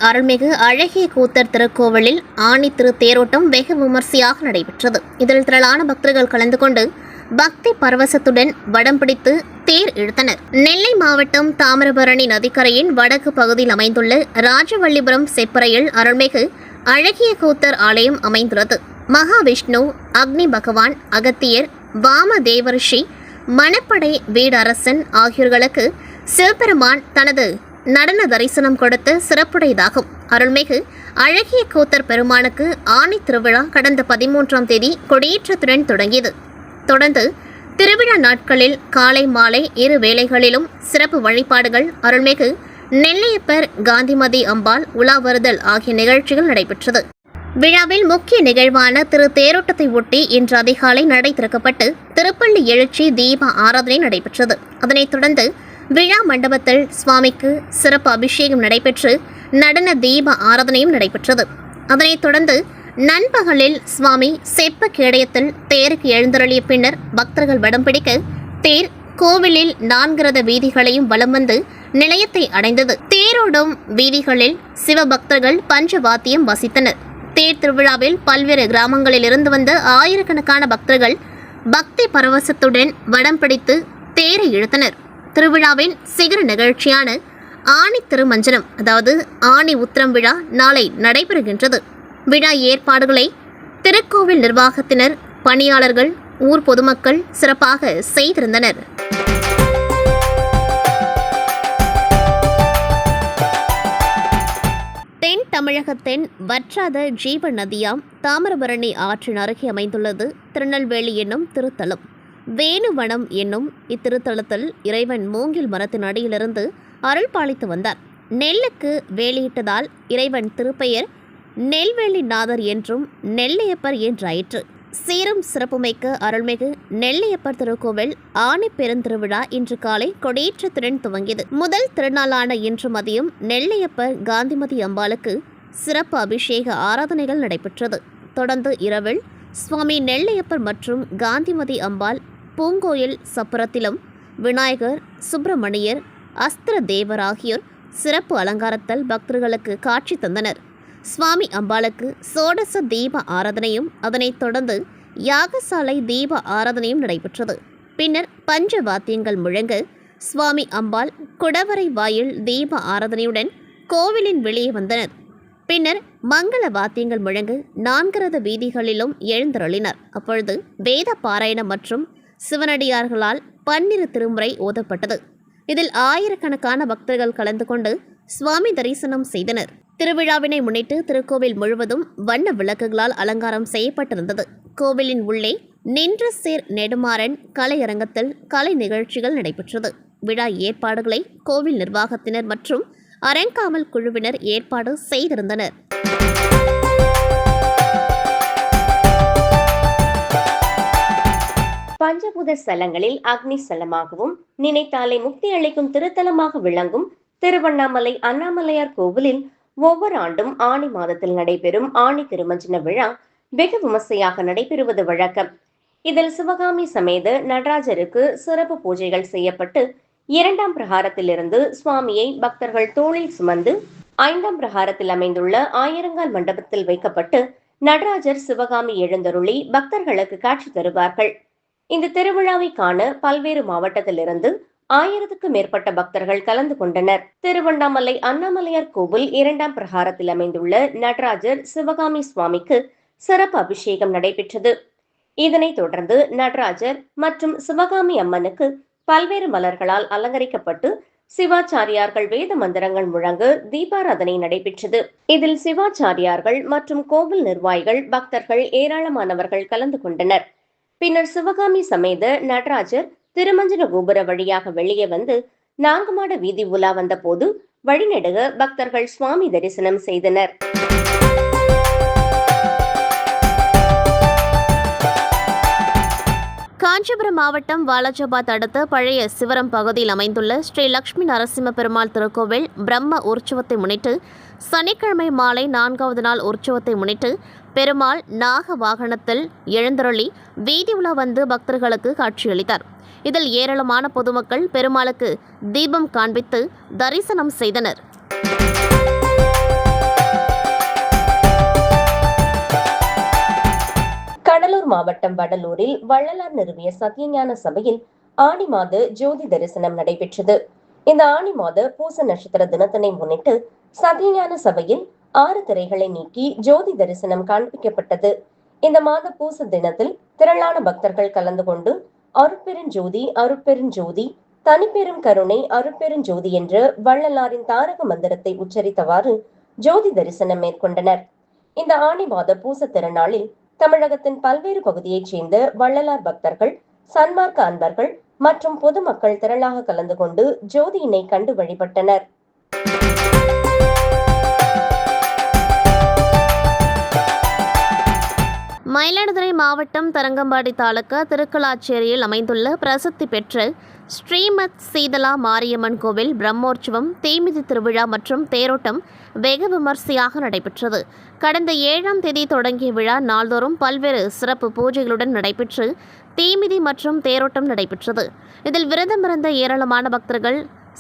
அருள்மிகு அழகிய கூத்தர் திருக்கோவிலில் ஆணி திரு தேரோட்டம் வெகு விமர்சையாக நடைபெற்றது. இதில் திரளான பக்தர்கள் கலந்து கொண்டு பக்தி பரவசத்துடன் வடம் பிடித்து தேர் இழுத்தனர். நெல்லை மாவட்டம் தாமிரபரணி நதிக்கரையின் வடக்கு பகுதியில் அமைந்துள்ள ராஜவல்லிபுரம் செப்பறையில் அருள்மிகு அழகிய கூத்தர் ஆலயம் அமைந்துள்ளது. மகாவிஷ்ணு, அக்னி பகவான், அகத்தியர், வாம தேவரிஷி, மணப்படை வீடரசன் ஆகியோர்களுக்கு சிவபெருமான் தனது நடன தரிசனம் கொடுத்த சிறப்புடையதாகும். அருள்மிகு அழகிய கூத்தர் பெருமானுக்கு ஆணி திருவிழா கடந்த 13ஆம் தேதி கொடியேற்றத்துடன் தொடங்கியது. தொடர்ந்து திருவிழா நாட்களில் காலை மாலை இரு வேளைகளிலும் சிறப்பு வழிபாடுகள், அருள்மிகு நெல்லையப்பர், காந்திமதி அம்பாள் உலா வருதல் ஆகிய நிகழ்ச்சிகள் நடைபெற்றது. விழாவில் முக்கிய நிகழ்வான திரு தேரோட்டத்தை ஒட்டி இன்று அதிகாலை நடை திறக்கப்பட்டு திருப்பள்ளி எழுச்சி தீப ஆராதனை நடைபெற்றது. அதனைத் தொடர்ந்து விழா மண்டபத்தில் சுவாமிக்கு சிறப்பு அபிஷேகம் நடைபெற்று நடன தீப ஆராதனையும் நடைபெற்றது. அதனைத் தொடர்ந்து நண்பகலில் சுவாமி செப்ப கேடயத்தில் தேருக்கு எழுந்தருளிய பின்னர் பக்தர்கள் வடம் பிடிக்க தேர் கோவிலில் 4 ரத வீதிகளையும் வலம் வந்து நிலையத்தை அடைந்தது. தேரோடும் வீதிகளில் சிவபக்தர்கள் பஞ்சவாத்தியம் வசித்தனர். தேர் திருவிழாவில் பல்வேறு கிராமங்களில் இருந்து வந்த ஆயிரக்கணக்கான பக்தர்கள் பக்தி பரவசத்துடன் வடம் பிடித்து தேரை இழுத்தனர். திருவிழாவின் சிகர நிகழ்ச்சியான ஆணி திருமஞ்சனம், அதாவது ஆணி உத்திரம் விழா நாளை நடைபெறுகின்றது. விழா ஏற்பாடுகளை திருக்கோவில் நிர்வாகத்தினர், பணியாளர்கள், ஊர் பொதுமக்கள் சிறப்பாக செய்திருந்தனர். தென் தமிழகத்தின் வற்றாத ஜீவ நதியாம் தாமிரபரணி ஆற்றின் அருகே அமைந்துள்ளது திருநெல்வேலி என்னும் திருத்தலம். வேணுவனம் என்னும் இத்திருத்தலத்தில் இறைவன் மூங்கில் மரத்தின் அடியிலிருந்து அருள் பாலித்து வந்தார். நெல்லுக்கு வேலியிட்டதால் இறைவன் திருப்பெயர் நெல்வேலிநாதர் என்றும் நெல்லையப்பர் என்றாயிற்று. சீரும் சிறப்புமிக்க அருள்மிகு நெல்லையப்பர் திருக்கோவில் ஆணி பெருந்திருவிழா இன்று காலை கொடியேற்றத்துடன் துவங்கியது. முதல் திருநாளான இன்று மதியம் நெல்லையப்பர், காந்திமதி அம்பாளுக்கு சிறப்பு அபிஷேக ஆராதனைகள் நடைபெற்றது. தொடர்ந்து இரவில் சுவாமி நெல்லையப்பர் மற்றும் காந்திமதி அம்பாள் பூங்கோயில் சப்பரத்திலும் விநாயகர், சுப்பிரமணியர், அஸ்திர தேவர் ஆகியோர் சிறப்பு அலங்காரத்தில் பக்தர்களுக்கு காட்சி தந்தனர். சுவாமி அம்பாளுக்கு சோடச தீப ஆராதனையும் அதனைத் தொடர்ந்து யாகசாலை தீப ஆராதனையும் நடைபெற்றது. பின்னர் பஞ்ச வாத்தியங்கள் முழங்க சுவாமி அம்பாள் குடவரை வாயில் தீப ஆராதனையுடன் கோவிலின் வெளியே வந்தனர். பின்னர் மங்கள வாத்தியங்கள் முழங்க 4 ரத வீதிகளிலும் எழுந்தருளினர். அப்பொழுது வேத பாராயணம் மற்றும் சிவனடியார்களால் 12 திருமுறை ஓதப்பட்டது. இதில் ஆயிரக்கணக்கான பக்தர்கள் கலந்து கொண்டு சுவாமி தரிசனம் செய்தனர். திருவிழாவினை முன்னிட்டு திருக்கோவில் முழுவதும் வண்ண விளக்குகளால் அலங்காரம் செய்யப்பட்டிருந்தது. கோவிலின் உள்ளே நின்ற சேர் நெடுமாறன் கலையரங்கத்தில் கலை நிகழ்ச்சிகள் நடைபெற்றது. விழா ஏற்பாடுகளை கோவில் நிர்வாகத்தினர் மற்றும் அறங்காவல் குழுவினர் ஏற்பாடு செய்திருந்தனர். பஞ்சபூத ஸ்தலங்களில் அக்னி ஸ்தலமாகவும் நினைத்தாலே முக்தி அளிக்கும் திருத்தலமாக விளங்கும் திருவண்ணாமலை அண்ணாமலையார் கோவிலில் ஒவ்வொரு ஆண்டும் ஆணி மாதத்தில் நடைபெறும் ஆணி திருமஞ்சன விழா வெகு விமர்சையாக நடைபெறுவது வழக்கம். இதில் சிவகாமி சமேத நடராஜருக்கு சிறப்பு பூஜைகள் செய்யப்பட்டு 2ஆம் பிரகாரத்திலிருந்து சுவாமியை பக்தர்கள் தோளில் சுமந்து 5ஆம் பிரகாரத்தில் அமைந்துள்ள ஆயிரங்கால் மண்டபத்தில் வைக்கப்பட்டு நடராஜர், சிவகாமி எழுந்தருளி பக்தர்களுக்கு காட்சி தருவார்கள். இந்த திருவிழாவை காண பல்வேறு மாவட்டத்திலிருந்து 1000க்கும் மேற்பட்ட பக்தர்கள் கலந்து கொண்டனர். திருவண்ணாமலை அண்ணாமலையார் கோவில் 2ஆம் பிரகாரத்தில் அமைந்துள்ள நடராஜர், சிவகாமி சுவாமிக்கு சிறப்பு அபிஷேகம் நடைபெற்றது. இதனைத் தொடர்ந்து நடராஜர் மற்றும் சிவகாமி அம்மனுக்கு பல்வேறு மலர்களால் அலங்கரிக்கப்பட்டு சிவாச்சாரியார்கள் வேத மந்திரங்கள் முழங்க தீபாராதனை நடைபெற்றது. இதில் சிவாச்சாரியார்கள் மற்றும் கோவில் நிர்வாகிகள், பக்தர்கள் ஏராளமானவர்கள் கலந்து கொண்டனர். பின்னர் சிவகாமி சமேத நடராஜர் திருமஞ்சன கோபுர வழியாக வெளியே வந்து 4 மாட வீதி உலா வந்த போது வழிநெடுக பக்தர்கள் சுவாமி தரிசனம் செய்தனர். காஞ்சிபுரம் மாவட்டம் வாலாஜாபாத் அடுத்த பழைய சிவரம் பகுதியில் அமைந்துள்ள ஸ்ரீ லட்சுமி நரசிம்ம பெருமாள் திருக்கோவில் பிரம்ம உற்சவத்தை முன்னிட்டு சனிக்கிழமை மாலை 4வது நாள் உற்சவத்தை முன்னிட்டு பெருமாள் நாக வாகனத்தில் எழுந்தருளி வீதி உலா வந்து பக்தர்களுக்கு காட்சியளித்தார். இதில் ஏராளமான பொதுமக்கள் பெருமாளுக்கு தீபம் காண்பித்து தரிசனம் செய்தனர். கடலூர் மாவட்டம் வடலூரில் வள்ளலார் நிறுவிய சத்தியஞான சபையில் ஆடி மாத ஜோதி தரிசனம் நடைபெற்றது. இந்த ஆடி மாத பூச நட்சத்திர தினத்தினை முன்னிட்டு சத்தியஞான சபையில் 6 திரைகளை நீக்கி ஜோதி தரிசனம் காண்பிக்கப்பட்டது. இந்த மாத பூச தினத்தில் திரளான பக்தர்கள் கலந்து கொண்டு அருட்பெருஞ்சோதி அருட்பெருஞ்சோதி தனிப்பெரும் கருணை அருட்பெருஞ்சோதி என்ற வள்ளலாரின் தாரக மந்திரத்தை உச்சரித்தவாறு ஜோதி தரிசனம் மேற்கொண்டனர். இந்த ஆடி மாத பூச திருநாளில் தமிழகத்தின் பல்வேறு பகுதியைச் சேர்ந்த வள்ளலார் பக்தர்கள், சன்மார்க்க அன்பர்கள் மற்றும் பொதுமக்கள் திரளாக கலந்து கொண்டு ஜோதியினை கண்டு வழிபட்டனர். மயிலாடுதுறை மாவட்டம் தரங்கம்பாடி தாலுகா திருக்கலாச்சேரியில் அமைந்துள்ள பிரசித்தி பெற்ற ஸ்ரீமத் சீதலா மாரியம்மன் கோவில் பிரம்மோற்சவம், தீமிதி திருவிழா மற்றும் தேரோட்டம் வெகு விமர்சையாக நடைபெற்றது. கடந்த 7ஆம் தேதி தொடங்கிய விழா நாள்தோறும் பல்வேறு சிறப்பு பூஜைகளுடன் நடைபெற்று தீமிதி மற்றும் தேரோட்டம் நடைபெற்றது. இதில் விரதமிருந்த ஏராளமான பக்தர்கள்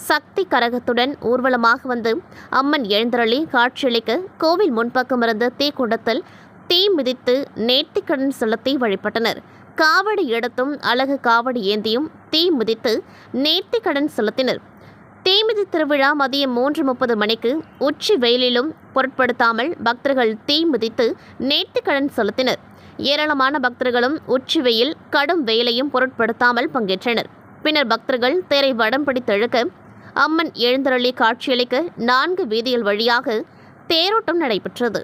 சக்தி கரகத்துடன் ஊர்வலமாக வந்து அம்மன் எழுந்தருளி காட்சியளிக்க கோவில் முன்பக்கம் இருந்த தீக்குண்டத்தில் தீ மிதித்து நேர்த்திக்கடன் செலுத்தி வழிபட்டனர். காவடி எடுத்தும் அழகு காவடி ஏந்தியும் தீ மிதித்து நேர்த்திக்கடன் செலுத்தினர். தீமிதி திருவிழா மதியம் 3:30 மணிக்கு உச்சி வெயிலிலும் பொருட்படுத்தாமல் பக்தர்கள் தீ மிதித்து நேர்த்திக்கடன் செலுத்தினர். ஏராளமான பக்தர்களும் உச்சி வெயில் கடும் வெயிலையும் பொருட்படுத்தாமல் பங்கேற்றனர். பின்னர் பக்தர்கள் தேரை வடம் பிடித்து இழுக்க அம்மன் எழுந்தருளி காட்சியளிக்க 4 வீதிகள் வழியாக தேரோட்டம் நடைபெற்றது.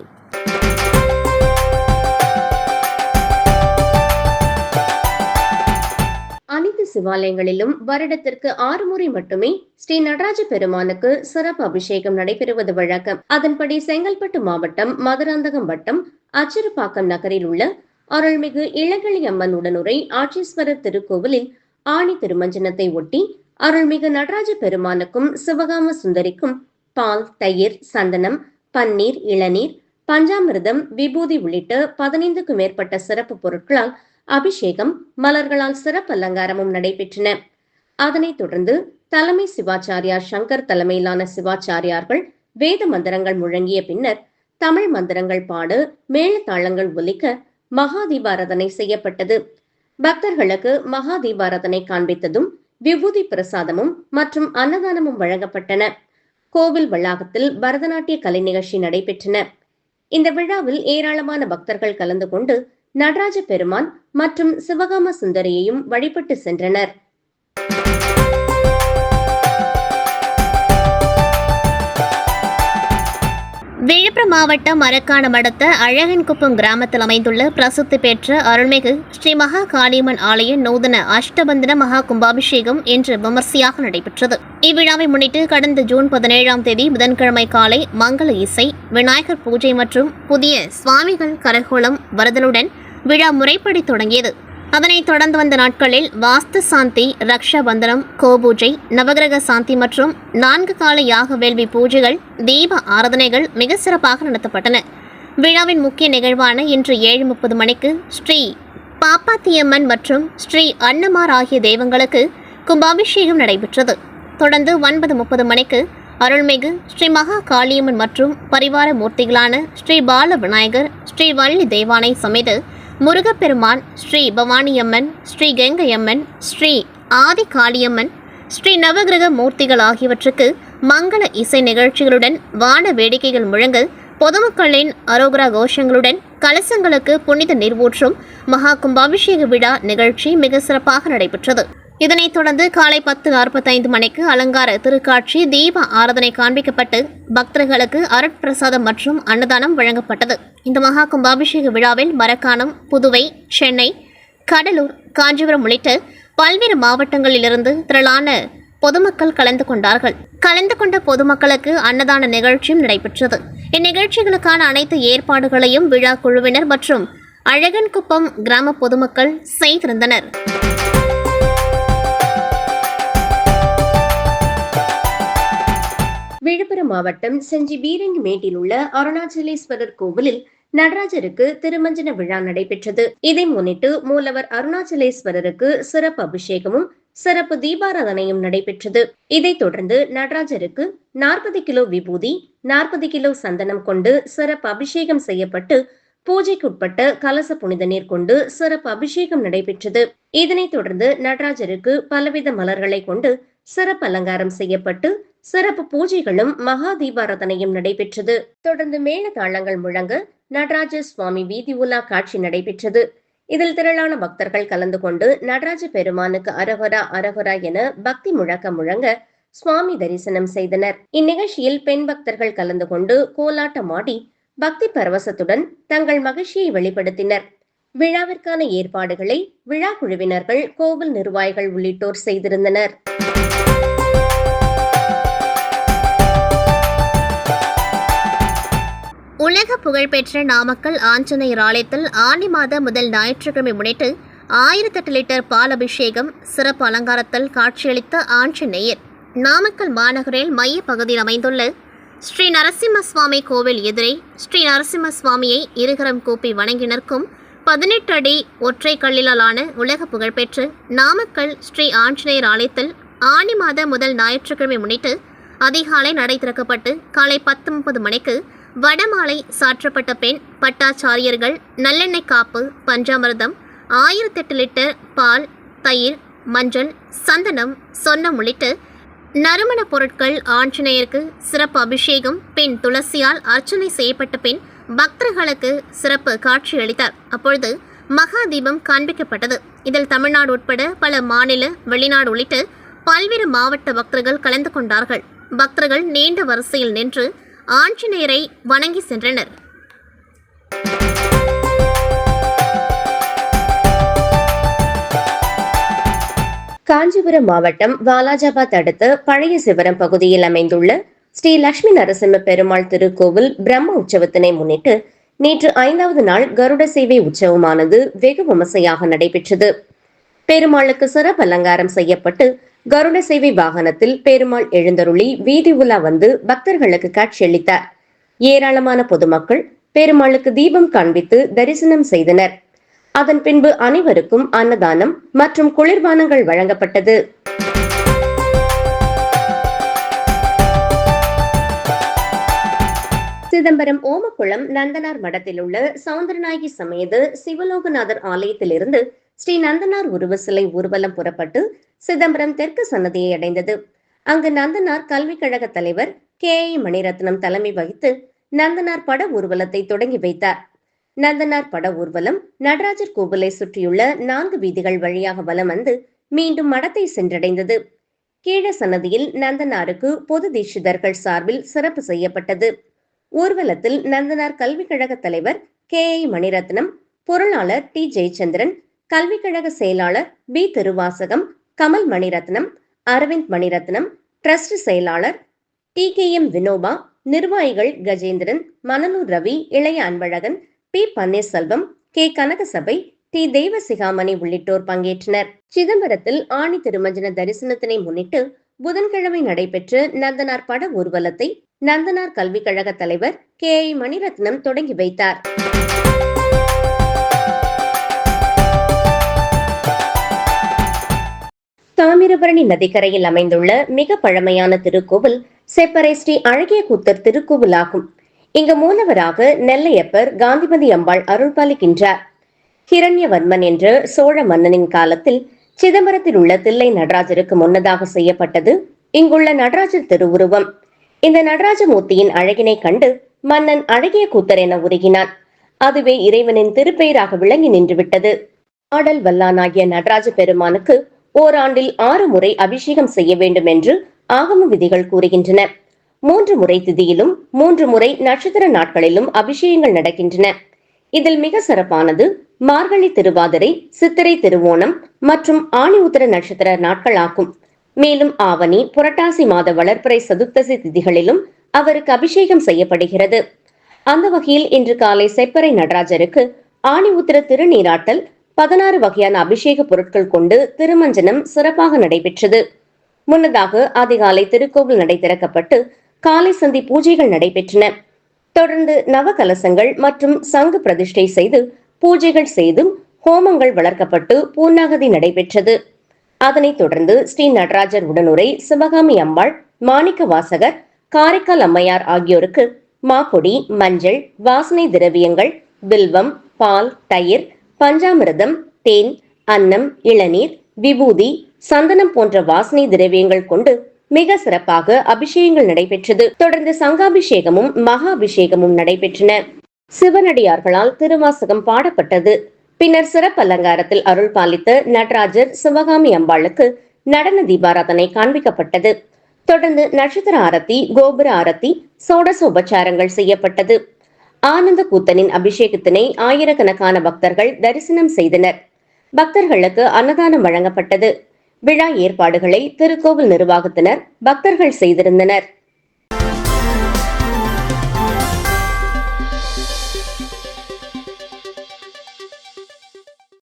அனைத்து சிவாலயங்களிலும் வருடத்திற்கு 6 முறை மட்டுமே ஸ்ரீ நடராஜ பெருமானுக்கு சிறப்பு அபிஷேகம் நடைபெறுவது வழக்கம். அதன்படி செங்கல்பட்டு மாவட்டம் மதுராந்தகம் வட்டம் அச்சிறுபாக்கம் நகரில் உள்ள அருள்மிகு இளங்கிளி அம்மன் உடனுரை ஆட்சீஸ்வரர் திருக்கோவிலில் ஆணி திருமஞ்சனத்தை ஒட்டி அருள்மிகு நடராஜ பெருமானுக்கும் சிவகாம சுந்தரிக்கும் பால், தயிர், சந்தனம், பன்னீர், இளநீர், பஞ்சாமிர்தம், விபூதி உள்ளிட்ட 15க்கும் மேற்பட்ட சிறப்பு பொருட்களால் அபிஷேகம், மலர்களால் சிறப்பு அலங்காரமும் நடைபெற்றன. அதனைத் தொடர்ந்து தலைமை சிவாச்சாரியார் சங்கர் தலைமையிலான சிவாச்சாரியார்கள் வேத மந்திரங்கள் முழங்கிய பின்னர் தமிழ் மந்திரங்கள் பாட மேளதாளங்கள் ஒலிக்க மகா தீபாராதனை செய்யப்பட்டது. பக்தர்களுக்கு மகா தீபாராதனை காண்பித்ததும் விபூதி பிரசாதமும் மற்றும் அன்னதானமும் வழங்கப்பட்டன. கோவில் வளாகத்தில் பரதநாட்டிய கலை நிகழ்ச்சி நடைபெற்றன. இந்த விழாவில் ஏராளமான பக்தர்கள் கலந்து கொண்டு நடராஜ பெருமான் மற்றும் சிவகாம சுந்தரியையும் வழிபட்டு சென்றனர். விழுப்புரம் மாவட்டம் மரக்காணம் அடுத்த அழகன்குப்பம் கிராமத்தில் அமைந்துள்ள பிரசித்தி பெற்ற அருள்மிகு ஸ்ரீ மகா காளியம்மன் ஆலய நூதன அஷ்டபந்தன மகா கும்பாபிஷேகம் இன்று விமர்சையாக நடைபெற்றது. இவ்விழாவை முன்னிட்டு கடந்த ஜூன் 17ஆம் தேதி புதன்கிழமை காலை மங்கள இசை, விநாயகர் பூஜை மற்றும் புதிய சுவாமிகள் கரகோலம் வருதலுடன் விழா முறைப்படி தொடங்கியது. அதனைத் தொடர்ந்து வந்த நாட்களில் வாஸ்து சாந்தி, ரக்ஷா பந்தனம், கோபூஜை, நவகிரக சாந்தி மற்றும் 4 கால யாக வேள்வி பூஜைகள், தீப ஆராதனைகள் மிக சிறப்பாக நடத்தப்பட்டன. விழாவின் முக்கிய நிகழ்வான இன்று 7:30 மணிக்கு ஸ்ரீ பாப்பாத்தியம்மன் மற்றும் ஸ்ரீ அன்னமார் ஆகிய தெய்வங்களுக்கு கும்பாபிஷேகம் நடைபெற்றது. தொடர்ந்து 9:30 மணிக்கு அருள்மிகு ஸ்ரீ மகா காளியம்மன் மற்றும் பரிவார மூர்த்திகளான ஸ்ரீ பால விநாயகர், ஸ்ரீ வள்ளி தேவானை சமேத முருகப்பெருமான், ஸ்ரீ பவானியம்மன், ஸ்ரீ கங்கையம்மன், ஸ்ரீ ஆதி காளியம்மன், ஸ்ரீ நவகிரக மூர்த்திகள் ஆகியவற்றுக்கு மங்கள இசை நிகழ்ச்சிகளுடன் வான வேடிக்கைகள் முழங்க பொதுமக்களின் அரோகரா கோஷங்களுடன் கலசங்களுக்கு புனித நீர் ஊற்றும் மகா கும்பாபிஷேக விழா நிகழ்ச்சி மிக சிறப்பாக நடைபெற்றது. இதனைத் தொடர்ந்து காலை 10:45 மணிக்கு அலங்கார திருக்காட்சி, தீப ஆராதனை காண்பிக்கப்பட்டு பக்தர்களுக்கு அருட்பிரசாதம் மற்றும் அன்னதானம் வழங்கப்பட்டது. இந்த மகா கும்பாபிஷேக விழாவில் மரக்காணம், புதுவை, சென்னை, கடலூர், காஞ்சிபுரம் உள்ளிட்ட பல்வேறு மாவட்டங்களிலிருந்து திரளான பொதுமக்கள் கலந்து கொண்டார்கள். கலந்து கொண்ட பொதுமக்களுக்கு அன்னதான நிகழ்ச்சியும் நடைபெற்றது. இந்நிகழ்ச்சிகளுக்கான அனைத்து ஏற்பாடுகளையும் விழா குழுவினர் மற்றும் அழகன்குப்பம் கிராம பொதுமக்கள் செய்திருந்தனர். விழுப்புரம் மாவட்டம் செஞ்சி பீரங்கிமேட்டில் உள்ள அருணாச்சலேஸ்வரர் கோவிலில் நடராஜருக்கு திருமஞ்சன விழா நடைபெற்றது. இதை முன்னிட்டு மூலவர் அருணாச்சலேஸ்வரருக்கு சிறப்பு அபிஷேகமும் சிறப்பு தீபாராதனையும் நடைபெற்றது. இதைத் தொடர்ந்து நடராஜருக்கு 40 கிலோ விபூதி, 40 கிலோ சந்தனம் கொண்டு சிறப்பு அபிஷேகம் செய்யப்பட்டு பூஜைக்குட்பட்ட கலச புனித நீர் கொண்டு சிறப்பு அபிஷேகம் நடைபெற்றது. இதனைத் தொடர்ந்து நடராஜருக்கு பலவித மலர்களை கொண்டு சிறப்பு அலங்காரம் செய்யப்பட்டு சிறப்பு பூஜைகளும் மகா தீபாராதனையும் நடைபெற்றது. தொடர்ந்து மேளதாளங்கள் முழங்க நடராஜர் சுவாமி வீதி உலா காட்சி நடைபெற்றது. இதில் திரளான பக்தர்கள் கலந்து கொண்டு நடராஜ பெருமானுக்கு அரகரா அரகரா என பக்தி முழக்கம் முழங்க சுவாமி தரிசனம் செய்தனர். இந்நிகழ்ச்சியில் பெண் பக்தர்கள் கலந்து கொண்டு கோலாட்டமாடி பக்தி பரவசத்துடன் தங்கள் மகிழ்ச்சியை வெளிப்படுத்தினர். விழாவிற்கான ஏற்பாடுகளை விழா குழுவினர்கள், கோவில் நிர்வாகிகள் உள்ளிட்டோர் செய்திருந்தனர். உலக புகழ்பெற்ற நாமக்கல் ஆஞ்சநேயர் ஆலயத்தில் ஆனி மாத முதல் ஞாயிற்றுக்கிழமை முன்னிட்டு 1008 லிட்டர் பால் அபிஷேகம் சிறப்பு அலங்காரத்தில் காட்சியளித்த ஆஞ்சநேயர் நாமக்கல் மாநகரில் மைய பகுதியில் அமைந்துள்ள ஸ்ரீ நரசிம்ம சுவாமி கோவில் எதிரே ஸ்ரீ நரசிம்ம சுவாமியை இருகரம் கூப்பி வணங்கி நிற்கும் 18 அடி ஒற்றை கல்லிலான உலக புகழ்பெற்ற நாமக்கல் ஸ்ரீ ஆஞ்சநேயர் ஆலயத்தில் ஆனி மாத முதல் ஞாயிற்றுக்கிழமை முன்னிட்டு அதிகாலை நடை திறக்கப்பட்டு காலை 10:30 மணிக்கு வடமாலை சாற்றப்பட்ட பெண் பட்டாச்சாரியர்கள் நல்லெண்ணெய் காப்பு, பஞ்சாமிர்தம், 1008 லிட்டர் பால், தயிர், மஞ்சள், சந்தனம், சொன்னம் உள்ளிட்ட நறுமண பொருட்கள் ஆஞ்சநேயருக்கு சிறப்பு அபிஷேகம், பின் துளசியால் அர்ச்சனை செய்யப்பட்ட பின் பக்தர்களுக்கு சிறப்பு காட்சியளித்தார். அப்பொழுது மகா தீபம் காண்பிக்கப்பட்டது. இதில் தமிழ்நாடு உட்பட பல மாநில, வெளிநாடு உள்ளிட்ட பல்வேறு மாவட்ட பக்தர்கள் கலந்து கொண்டார்கள். பக்தர்கள் நீண்ட வரிசையில் நின்று ஆஞ்சநேயரை வணங்கி சென்றனர். காஞ்சிபுரம் மாவட்டம் வாலாஜாபாத் அடுத்த பழைய சிவரம் பகுதியில் அமைந்துள்ள ஸ்ரீ லட்சுமி நரசிம்ம பெருமாள் திருக்கோவில் பிரம்ம உற்சவத்தினை முன்னிட்டு நேற்று 5வது நாள் கருட சேவை உற்சவமானது வெகு விமர்சையாக நடைபெற்றது. பெருமாளுக்கு சிறப்பு அலங்காரம் செய்யப்பட்டு கருட சேவை வாகனத்தில் பெருமாள் எழுந்தருளி வீதி உலா வந்து பக்தர்களுக்கு காட்சியளித்தார். ஏராளமான பொதுமக்கள் பெருமாளுக்கு தீபம் காண்பித்து தரிசனம் செய்தனர். அதன் பின்பு அனைவருக்கும் அன்னதானம் மற்றும் குளிர்பானங்கள் வழங்கப்பட்டது. சிதம்பரம் ஓமக்குளம் நந்தனார் மடத்தில் உள்ள சவுந்தரநாயகி சமேத சிவலோகநாதர் ஆலயத்திலிருந்து ஸ்ரீ நந்தனார் உருவ சிலை ஊர்வலம் புறப்பட்டு சிதம்பரம் தெற்கு சன்னதியை அடைந்தது. அங்கு நந்தனார் கல்விக் கழக தலைவர் KI மணிரத்னம் தலைமை வகித்து நந்தனார் பட ஊர்வலத்தை தொடங்கி வைத்தார். நந்தனார் பட ஊர்வலம் நடராஜர் கோவிலை சுற்றியுள்ள 4 வீதிகள் வழியாக வலம் வந்து மீண்டும் மடத்தை சென்றடைந்தது. கீழ சன்னதியில் நந்தனாருக்கு பொது தீட்சிதர்கள் சார்பில் சிறப்பு செய்யப்பட்டது. ஊர்வலத்தில் நந்தனார் கல்விக் கழக தலைவர் KI மணிரத்னம், பொருளாளர் T ஜெயச்சந்திரன், கல்விக் கழக செயலாளர் B திருவாசகம், கமல் மணிரத்னம், அரவிந்த் மணிரத்னம், டிரஸ்ட் செயலாளர் TKM வினோபா, நிர்வாகிகள் கஜேந்திரன், மணலூர் ரவி, இளைய Anbazhagan, P Panneerselvam, K Kanagasabai, T Deivasigamani உள்ளிட்டோர் பங்கேற்றனர். சிதம்பரத்தில் ஆணி திருமஞ்சன தரிசனத்தினை முன்னிட்டு புதன்கிழமை நடைபெற்ற நந்தனார் பட ஊர்வலத்தை நந்தனார் கல்விக் கழக தலைவர் KI மணிரத்னம் தொடங்கி வைத்தார். தாமிரபரணி நதிக்கரையில் அமைந்துள்ள மிக பழமையான திருக்கோவில் செப்பறை ஸ்ரீ அழகிய கூத்தர் திருக்கோவில் ஆகும். இங்கு மூலவராக நெல்லையப்பர் காந்திமதி அம்பாள் அருள்பாலிக்கின்றார். ஹிரண்யவர்மன் என்ற சோழ மன்னனின் காலத்தில் சிதம்பரத்தில் உள்ள தில்லை நடராஜருக்கு முன்னதாக செய்யப்பட்டது இங்குள்ள நடராஜர் திருவுருவம். இந்த நடராஜமூர்த்தியின் அழகினை கண்டு மன்னன் அழகிய கூத்தர் என உருகினான். அதுவே இறைவனின் திருப்பெயராக விளங்கி நின்றுவிட்டது. ஆடல் வல்லானாகிய நடராஜ பெருமானுக்கு ஓராண்டில் 6 முறை அபிஷேகம் செய்ய வேண்டும் என்று ஆகம விதிகள் கூறுகின்றன. 3 முறை திதியிலும் 3 முறை நட்சத்திர நாட்களிலும் அபிஷேகங்கள் நடக்கின்றன. இதில் மிக சிறப்பானது மார்கழி திருவாதிரை, சித்திரை திருவோணம் மற்றும் ஆணி உத்திர நட்சத்திர நாட்கள் ஆகும். மேலும் ஆவணி, புரட்டாசி மாத வளர்ப்பிறை சதுர்த்தசி திதிகளிலும் அவருக்கு அபிஷேகம் செய்யப்படுகிறது. அந்த வகையில் இன்று காலை செப்பறை நடராஜருக்கு ஆணி உத்திர திருநீராட்டல் 16 வகையான அபிஷேக பொருட்கள் கொண்டு திருமஞ்சனம் சிறப்பாக நடைபெற்றது. முன்னதாக அதிகாலை திருக்கோவில் நடை திறக்கப்பட்டு காலை சந்தி பூஜைகள் நடைபெற்றன. தொடர்ந்து நவகலசங்கள் மற்றும் சங்கு பிரதிஷ்டை செய்து பூஜைகள் செய்தும் ஹோமங்கள் வளர்க்கப்பட்டு பூர்ணாகதி நடைபெற்றது. அதனைத் தொடர்ந்து ஸ்ரீ நடராஜர் உடனுரை சிவகாமி அம்பாள், மாணிக்க வாசகர், காரைக்கால் அம்மையார் ஆகியோருக்கு மாப்பொடி, மஞ்சள், வாசனை திரவியங்கள், பில்வம், பால், தயிர், பஞ்சாமிர்தம், தேன், அன்னம், இளநீர், விபூதி, சந்தனம் போன்ற வாசனை திரவியங்கள் கொண்டு மிக சிறப்பாக அபிஷேகங்கள் நடைபெற்றது. தொடர்ந்து சங்காபிஷேகமும் மகா அபிஷேகமும் நடைபெற்றன. சிவனடியார்களால் திருவாசகம் பாடப்பட்டது. பின்னர் சிறப்பு அலங்காரத்தில் அருள் பாலித்த நடராஜர், சிவகாமி அம்பாளுக்கு நடன தீபாராதனை காண்பிக்கப்பட்டது. தொடர்ந்து நட்சத்திர ஆரத்தி, கோபுர ஆரத்தி, சோடசோபச்சாரங்கள் செய்யப்பட்டது. ஆனந்த கூத்தனின் அபிஷேகத்தினை ஆயிரக்கணக்கான பக்தர்கள் தரிசனம் செய்தனர். பக்தர்களுக்கு அன்னதானம் வழங்கப்பட்டது. விழா ஏற்பாடுகளை திருக்கோவில் நிர்வாகத்தினர், பக்தர்கள் செய்திருந்தனர்.